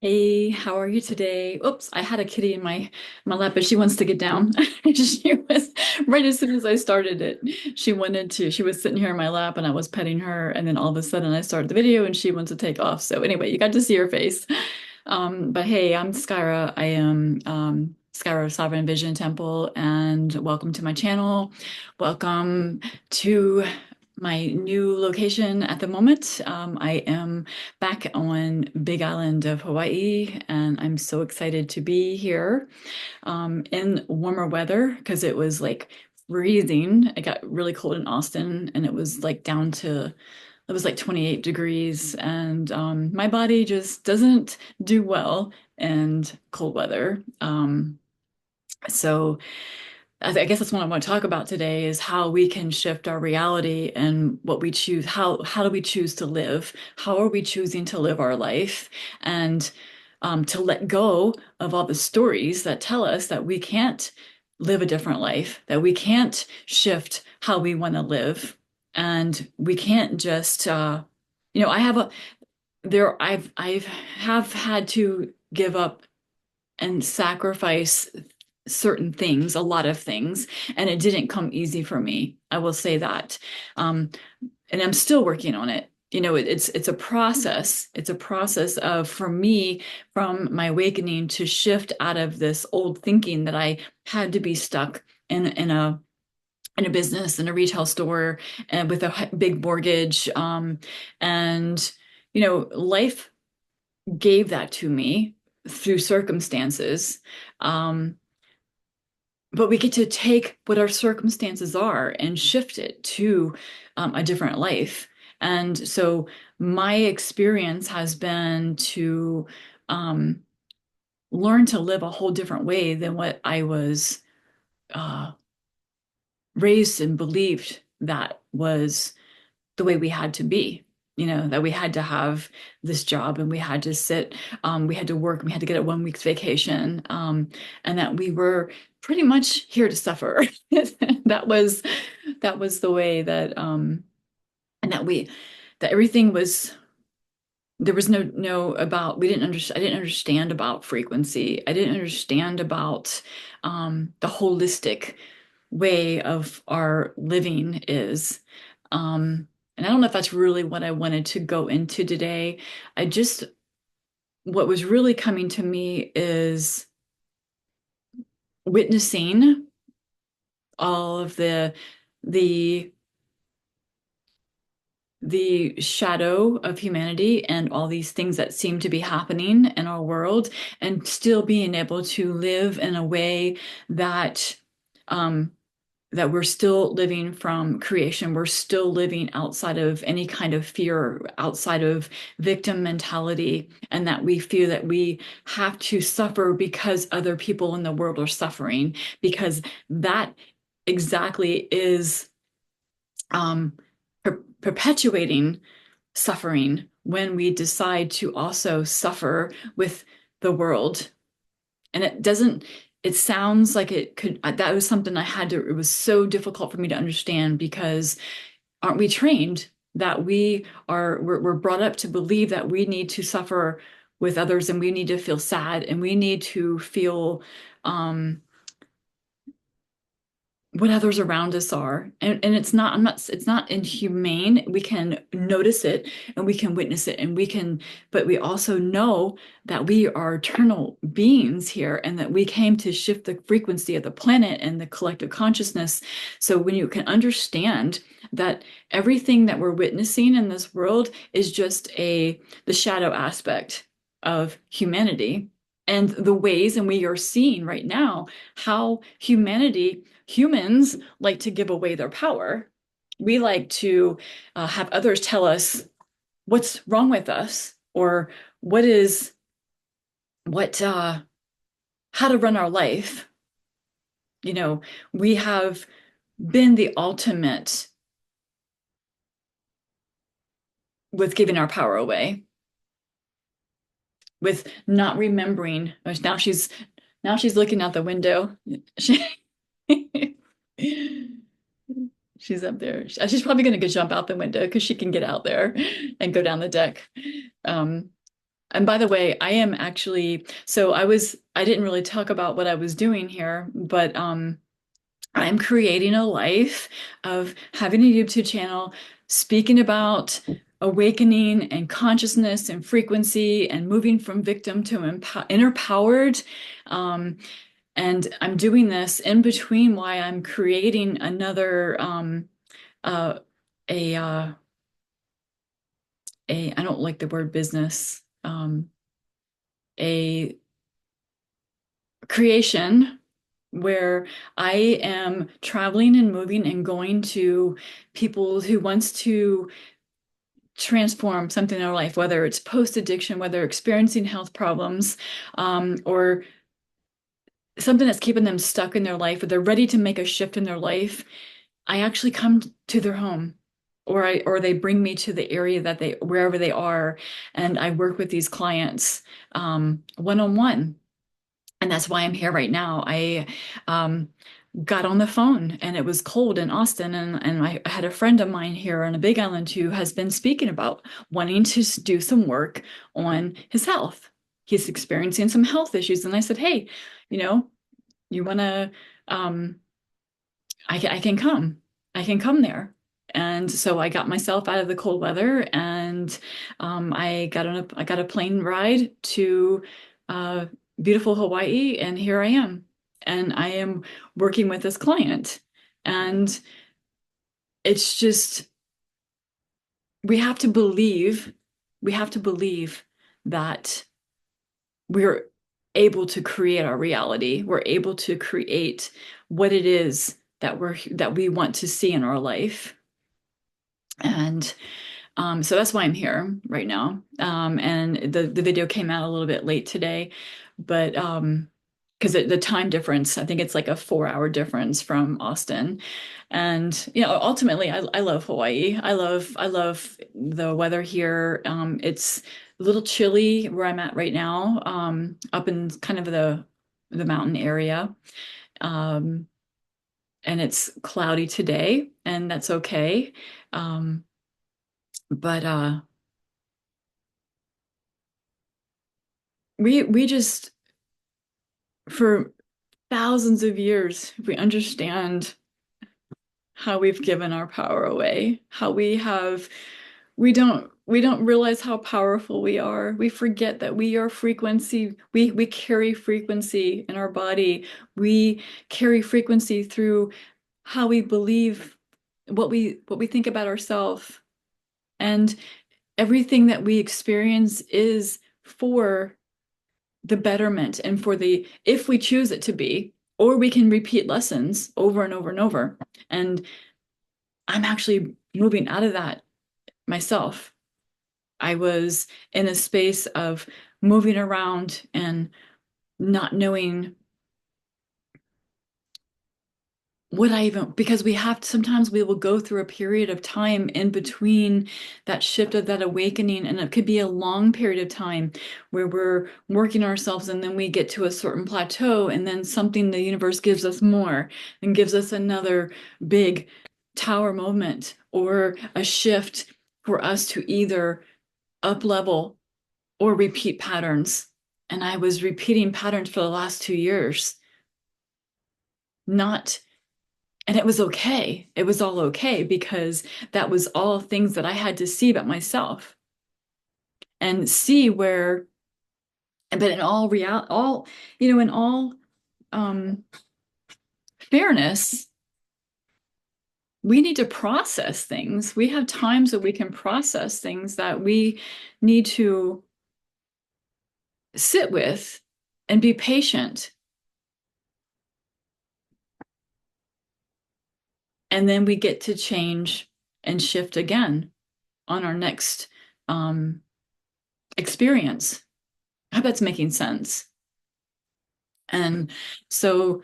Hey, how are you today? Oops, I had a kitty in my lap, but she wants to get down. She was right as soon as I started it. She was sitting here in my lap and I was petting her, and then all of a sudden I started the video and she wants to take off. So anyway, you got to see her face. But hey, I'm Skyra. I am Skyra of Sovereign Vision Temple, and welcome to my channel. Welcome to my new location at the moment. I am back on Big Island of Hawaii, and I'm so excited to be here in warmer weather because it was like freezing. It got really cold in Austin, and it was like it was like 28 degrees, and my body just doesn't do well in cold weather. So I guess that's what I want to talk about today is how we can shift our reality and what we choose. How do we choose to live? How are we choosing to live our life? And to let go of all the stories that tell us that we can't live a different life, that we can't shift how we want to live, and we can't just I have a there I've have had to give up and sacrifice certain things, a lot of things, and it didn't come easy for me. I will say that. Um, and I'm still working on it. It's a process. It's a process of, for me, from my awakening to shift out of this old thinking that I had to be stuck in a business, in a retail store, and with a big mortgage. And life gave that to me through circumstances. Um, but we get to take what our circumstances are and shift it to a different life. And so my experience has been to um, learn to live a whole different way than what I was uh, raised and believed that was the way we had to be. That we had to have this job and we had to sit, we had to work, and we had to get a 1 week's vacation, and that we were pretty much here to suffer. That was that was the way that and that everything was there was no about we didn't understand. I didn't understand about frequency. I didn't understand about the holistic way of our living is. And I don't know if that's really what I wanted to go into today. What was really coming to me is witnessing all of the the shadow of humanity and all these things that seem to be happening in our world, and still being able to live in a way that um, that we're still living from creation. We're still living outside of any kind of fear, outside of victim mentality, and that we feel that we have to suffer because other people in the world are suffering, because that exactly is um, perpetuating suffering when we decide to also suffer with the world. And it sounds like it could, that was something it was so difficult for me to understand, because aren't we trained that we're brought up to believe that we need to suffer with others, and we need to feel sad, and we need to feel um, what others around us are. And it's not inhumane. We can notice it and we can witness it, but we also know that we are eternal beings here, and that we came to shift the frequency of the planet and the collective consciousness. So when you can understand that everything that we're witnessing in this world is just the shadow aspect of humanity, and the ways, and we are seeing right now how humans like to give away their power. We like to have others tell us what's wrong with us, or what is what how to run our life. We have been the ultimate with giving our power away, with not remembering. Now she's looking out the window. She, she's up there. She's probably going to go jump out the window because she can get out there and go down the deck. Um, And by the way, I am actually, I didn't really talk about what I was doing here, but I'm creating a life of having a YouTube channel, speaking about awakening and consciousness and frequency and moving from victim to inner powered. Um, and I'm doing this in between why I'm creating another uh, a I don't like the word business, a creation where I am traveling and moving and going to people who wants to transform something in their life, whether it's post-addiction, whether experiencing health problems, or something that's keeping them stuck in their life, or they're ready to make a shift in their life. I actually come to their home. Or they bring me to the area that they wherever they are, and I work with these clients one-on-one. And that's why I'm here right now. I um, got on the phone and it was cold in Austin. And I had a friend of mine here on a Big Island who has been speaking about wanting to do some work on his health. He's experiencing some health issues. And I said, hey, you know, you want to, um, I can come. I can come there. And so I got myself out of the cold weather and I got a plane ride to uh, beautiful Hawaii, and here I am. And I am working with this client. And it's just we have to believe, we have to believe that we're able to create our reality. We're able to create what it is that we want to see in our life. And so that's why I'm here right now. And the video came out a little bit late today, but because the time difference, I think it's like a 4 hour difference from Austin. And ultimately, I love Hawaii. I love the weather here. It's a little chilly where I'm at right now, up in kind of the mountain area. Um, and it's cloudy today, and that's okay. Um, but we just for thousands of years we understand how we've given our power away, how we don't realize how powerful we are. We forget that we are frequency. We carry frequency in our body. We carry frequency through how we believe, what we think about ourselves. And everything that we experience is for the betterment and for the if we choose it to be, or we can repeat lessons over and over and over. And I'm actually moving out of that myself. I was in a space of moving around and not knowing what I even, because we have sometimes we will go through a period of time in between that shift of that awakening, and it could be a long period of time where we're working ourselves and then we get to a certain plateau, and then something the universe gives us more and gives us another big tower moment or a shift for us to either up level or repeat patterns. And I was repeating patterns for the last 2 years, not and it was okay. It was all okay because that was all things that I had to see about myself and see where, but in all in all um, fairness, we need to process things. We have times that we can process things that we need to sit with and be patient. And then we get to change and shift again on our next experience. I hope that's making sense. And so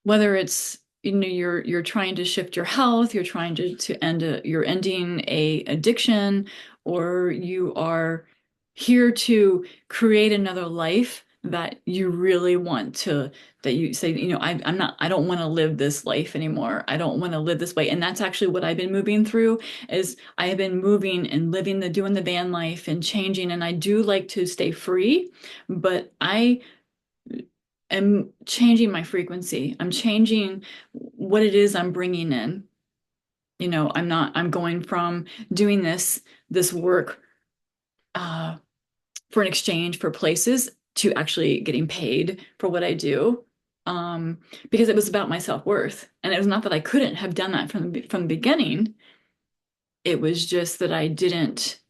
whether it's you're trying to shift your health, you're trying to you're ending a addiction, or you are here to create another life that you really want to, that you say, I'm not, I don't want to live this life anymore. I don't want to live this way. And that's actually what I've been moving through is I have been moving and living doing the van life and changing. And I do like to stay free, but I am changing my frequency. I'm changing what it is I'm bringing in. I'm going from doing this work, uh, for an exchange for places to actually getting paid for what I do. Because it was about my self-worth. And it was not that I couldn't have done that from the beginning. It was just that I didn't.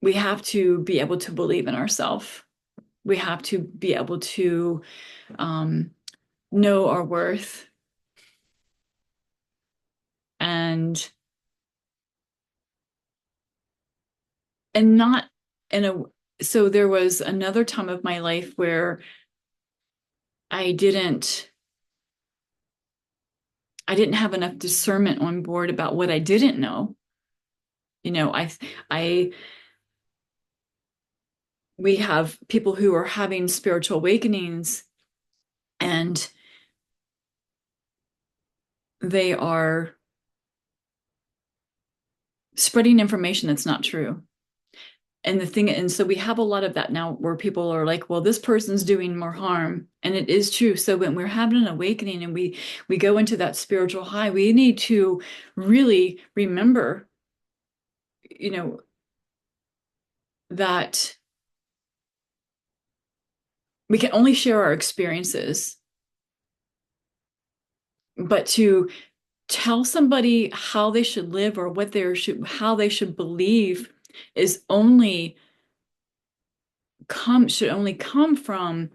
We have to be able to believe in ourselves. We have to be able to um, know our worth and not in a so there was another time of my life where I didn't I didn't have enough discernment on board about what I didn't know. You know, I, we have people who are having spiritual awakenings and they are spreading information that's not true. And so we have a lot of that now where people are like, well, this person's doing more harm. And it is true. So when we're having an awakening and we go into that spiritual high, we need to really remember, you know, that we can only share our experiences, but to tell somebody how they should live or how they should believe is only should only come from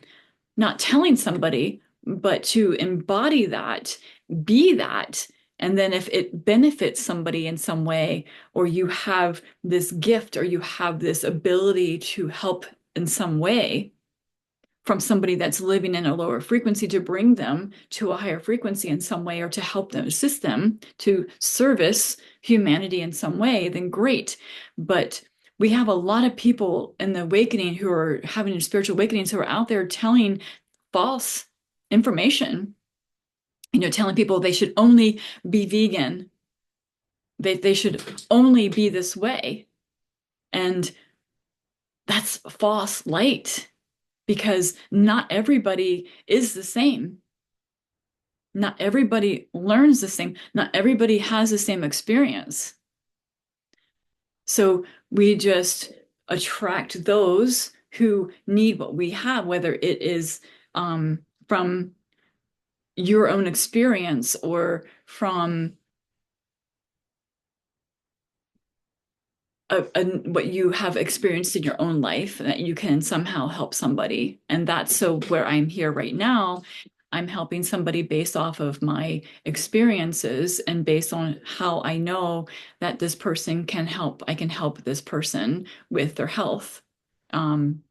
not telling somebody, but to embody that, be that. And then if it benefits somebody in some way, or you have this gift or you have this ability to help in some way, from somebody that's living in a lower frequency to bring them to a higher frequency in some way or to help them, assist them to service humanity in some way, then great. But we have a lot of people in the awakening who are having spiritual awakenings who are out there telling false information, telling people they should only be vegan, they should only be this way. And that's false light because not everybody is the same. Not everybody learns the same. Not everybody has the same experience. So we just attract those who need what we have, whether it is from your own experience or from what you have experienced in your own life that you can somehow help somebody. And that's so where I'm here right now. I'm helping somebody based off of my experiences and based on how I know that this person can help. I can help this person with their health. Um,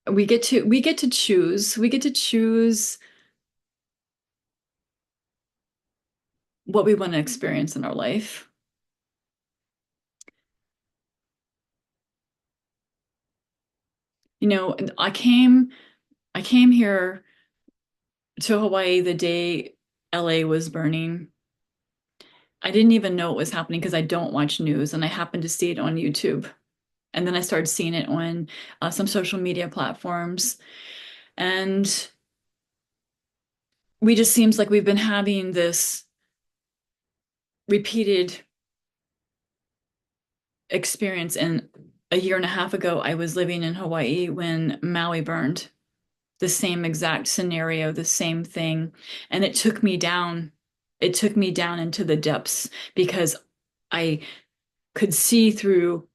we get to choose. We get to choose what we want to experience in our life. I came here to Hawaii the day LA was burning. I didn't even know it was happening because I don't watch news and I happened to see it on YouTube. And then I started seeing it on some social media platforms. And we just seems like we've been having this repeated experience. And a year and a half ago, I was living in Hawaii when Maui burned. The same exact scenario, the same thing. And it took me down. It took me down into the depths because I could see through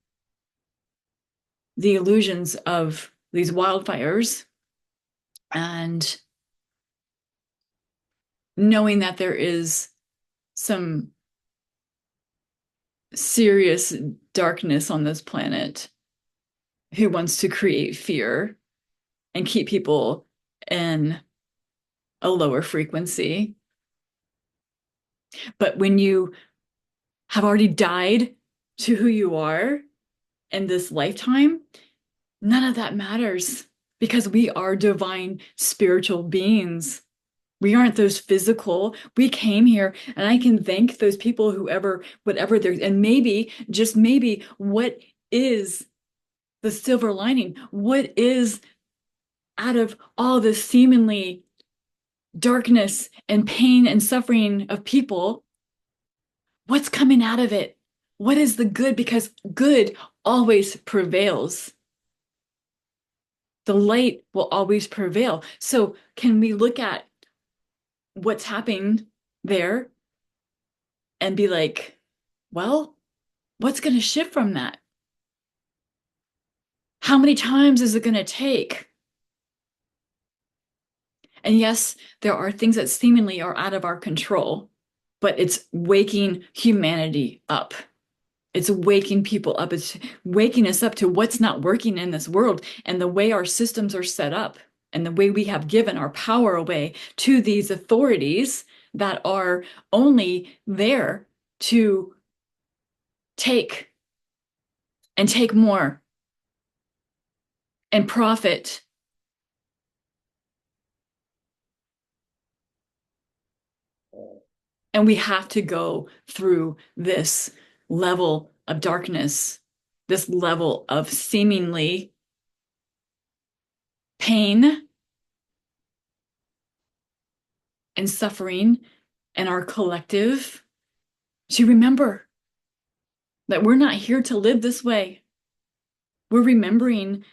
the illusions of these wildfires and knowing that there is some serious darkness on this planet who wants to create fear and keep people in a lower frequency. But when you have already died to who you are in this lifetime, none of that matters because we are divine spiritual beings. We aren't those physical. We came here, and I can thank those people, whoever, whatever they're, and maybe, just maybe, what is the silver lining? What is out of all this seemingly darkness and pain and suffering of people? What's coming out of it? What is the good? Because good always prevails. The light will always prevail. So, can we look at what's happening there and be like, well, what's going to shift from that? How many times is it going to take? And yes, there are things that seemingly are out of our control, but it's waking humanity up. It's waking people up. It's waking us up to what's not working in this world and the way our systems are set up and the way we have given our power away to these authorities that are only there to take and take more and profit. And we have to go through this level of darkness, this level of seemingly pain and suffering in our collective to remember that we're not here to live this way. We're remembering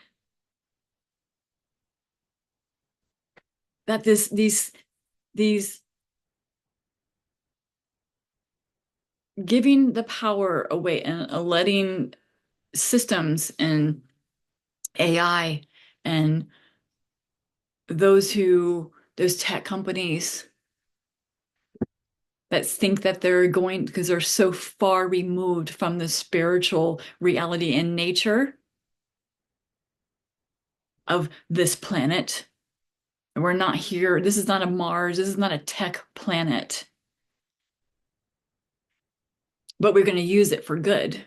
that these giving the power away and letting systems and AI and those tech companies that think that they're going because they're so far removed from the spiritual reality and nature of this planet. We're not here. This is not a Mars. This is not a tech planet. But we're going to use it for good.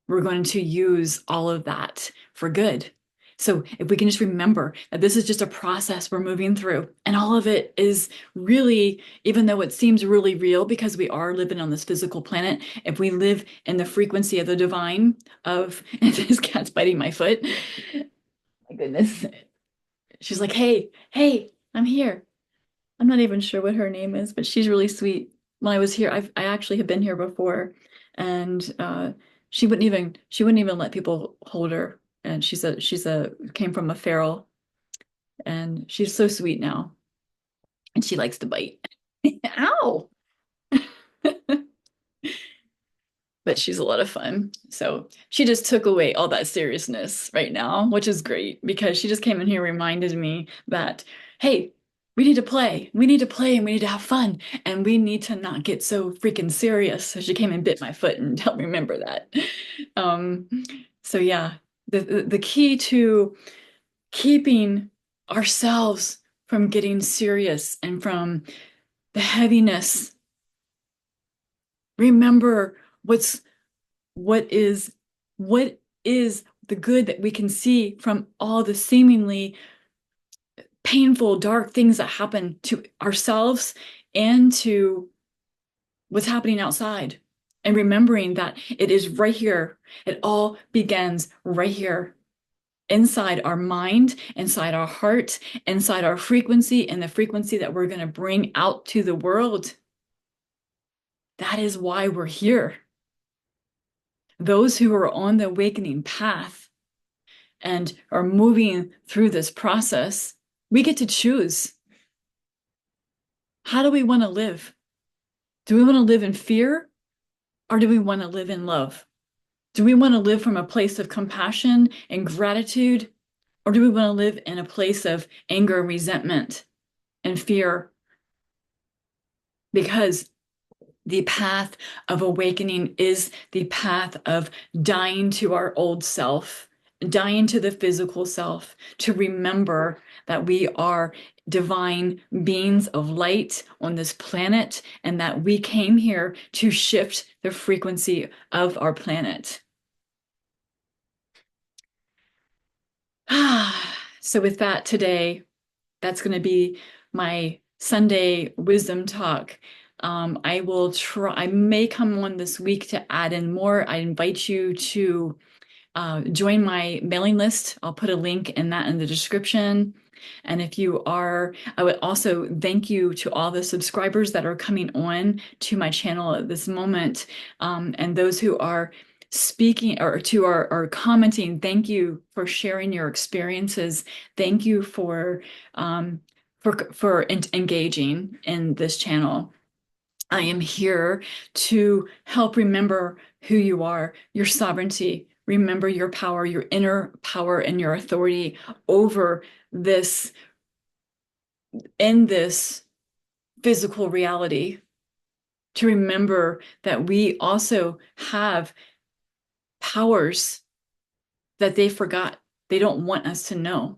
We're going to use all of that for good. So if we can just remember that this is just a process we're moving through, and all of it is really, even though it seems really real because we are living on this physical planet, if we live in the frequency of the divine of, and this cat's biting my foot. My goodness. She's like, hey, hey, I'm here. I'm not even sure what her name is, but she's really sweet. When I was here, I actually have been here before, and she wouldn't even let people hold her. And she's a came from a feral, and she's so sweet now, and she likes to bite. Ow! But she's a lot of fun. So she just took away all that seriousness right now, which is great because she just came in here and reminded me that, hey, we need to play. We need to play and we need to have fun. And we need to not get so freaking serious. So she came and bit my foot and helped me remember that. Um, so yeah, the key to keeping ourselves from getting serious and from the heaviness, remember what's what is what is the good that we can see from all the seemingly painful, dark things that happen to ourselves and to what's happening outside. And remembering that it is right here. It all begins right here, inside our mind, inside our heart, inside our frequency, and the frequency that we're going to bring out to the world. That is why we're here. Those who are on the awakening path and are moving through this process, we get to choose. How do we want to live? Do we want to live in fear or do we want to live in love? Do we want to live from a place of compassion and gratitude or do we want to live in a place of anger, resentment, and fear? Because the path of awakening is the path of dying to our old self dying to the physical self, to remember that we are divine beings of light on this planet and that we came here to shift the frequency of our planet. So, with that, today, that's going to be my Sunday wisdom talk. I will try, I may come on this week to add in more. I invite you to join my mailing list. I'll put a link in that in the description. And if you are, I would also thank you to all the subscribers that are coming on to my channel at this moment. And those who are speaking or are commenting, thank you for sharing your experiences. Thank you for engaging in this channel. I am here to help remember who you are, your sovereignty. Remember your power, your inner power, and your authority over this in this physical reality. To remember that we also have powers that they forgot. They don't want us to know.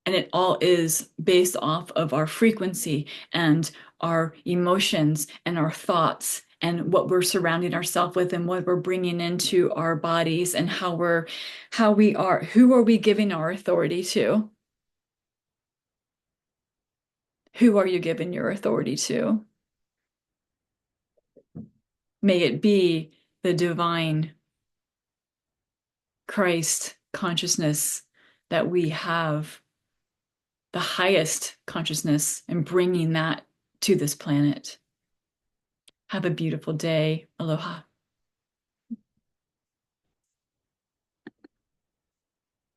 And it all is based off of our frequency and our emotions and our thoughts and what we're surrounding ourselves with and what we're bringing into our bodies and how we are, who are we giving our authority to? Who are you giving your authority to? May it be the divine Christ consciousness that we have, the highest consciousness, and bringing that to this planet. Have a beautiful day. Aloha.